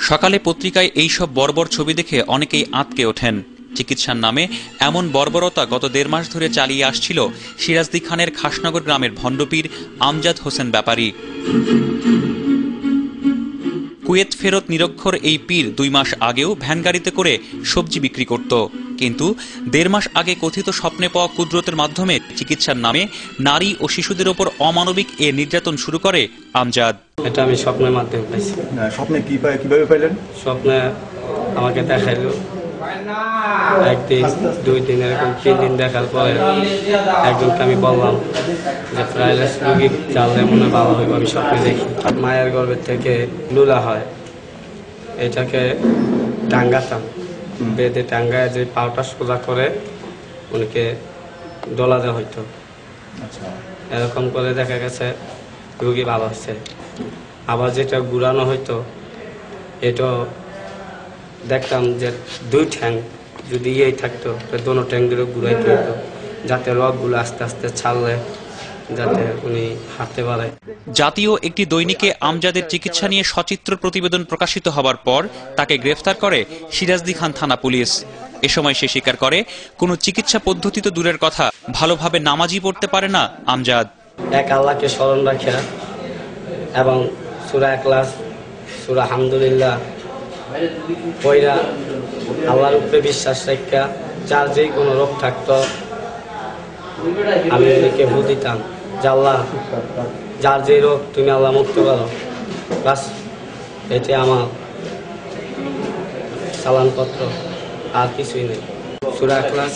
সকালে পত্রিকায় এই সব বর্বর ছবি দেখে অনেকেই আঁতকে ওঠেন। চিকিৎসার নামে এমন বর্বরতা গত ১.৫ মাস ধরে চালিয়ে আসছিল সিরাজদি খানের খাসনগর গ্রামের ভণ্ডপীর আমজাদ হোসেন ব্যাপারী। কুয়েত ফেরত নিরক্ষর এই পীর ২ মাস আগেও ভ্যান গাড়িতে করে সবজি বিক্রি করত, কিন্তু ১.৫ মাস আগে কথিত স্বপ্নে পাওয়া কুদরতের মাধ্যমে চিকিৎসার নামে নারী ও শিশুদের ওপর অমানবিক এ নির্যাতন শুরু করে আমজাদ। এটা আমি স্বপ্নের মাধ্যমে পাইছি। স্বপ্নে কিভাবে পাইলেন? স্বপ্নে আমাকে দেখাইলো একদিন, ২ দিন, এরকম ৩ দিন দেখার পরে একজনকে আমি বললাম যে প্যারালাইসিস রোগী জানলে মনে ভালো হইব। আমি স্বপ্নে দেখি মায়ের গর্ভের থেকে লুলা হয়, এটাকে টাঙ্গাতাম, বেঁধে টাঙ্গায় যে পাউটা সোজা করে উনিকে ডলা দেওয়া হইতো। এরকম করে দেখা গেছে রোগী ভালো হচ্ছে। আবার যেটা ঘুরানো হইতো, এটা দেখতাম যে 2 ঠ্যাং যদি এই থাকতো, দোনো ঠ্যাং ধরে ঘুরাইতে হইতো, যাতে রগগুলো আস্তে আস্তে ছাড়লে যাতে উনি হাঁটতে পারে। জাতীয় একটি দৈনিকে আমজাদের চিকিৎসা নিয়ে সচিত্র প্রতিবেদন প্রকাশিত হবার পর তাকে গ্রেফতার করে সিরাজদি খান থানা পুলিশ। এ সময় সে স্বীকার করে কোনো চিকিৎসা পদ্ধতি তো দূরের কথা, ভালোভাবে নামাজই পড়তে পারে না আমজাদ। এক আল্লাহকে স্মরণ রাখা এবং সূরা ইখলাস, সূরা আলহামদুলিল্লাহ পয়রা আল্লাহর উপরে বিশ্বাস রাখা, যার যে কোনো রোগ থাকতো আমি ওদেরকে ভুল দিতাম যে আল্লাহ যার যে রোগ তুমি আল্লাহ মুক্ত করো, বাস এটি আমার চালানপত্র, আর কিছুই নেই। সূরা ইখলাস,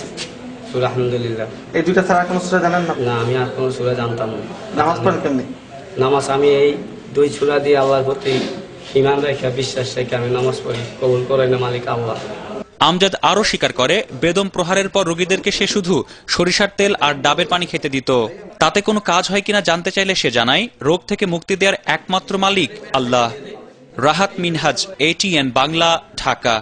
সূরা আলহামদুলিল্লাহ, এই দুইটা ছাড়া কোনো সূরা জানেন না? না, আমি আর কোনো সূরা জানতাম না। নামাজ পড়েন কেমনি? নামাজ আমি এই 2 সূরা দিয়ে আল্লাহর প্রতি ঈমান রেখে বিশ্বাস রেখে আমি নামাজ পড়ি, কবুল করেন না মালিক আল্লাহ। আমজাদ আরও স্বীকার করে বেদম প্রহারের পর রোগীদেরকে সে শুধু সরিষার তেল আর ডাবের পানি খেতে দিত। তাতে কোনো কাজ হয় কিনা জানতে চাইলে সে জানায়, রোগ থেকে মুক্তি দেওয়ার একমাত্র মালিক আল্লাহ। রাহাত মিনহাজ, ATN বাংলা, ঢাকা।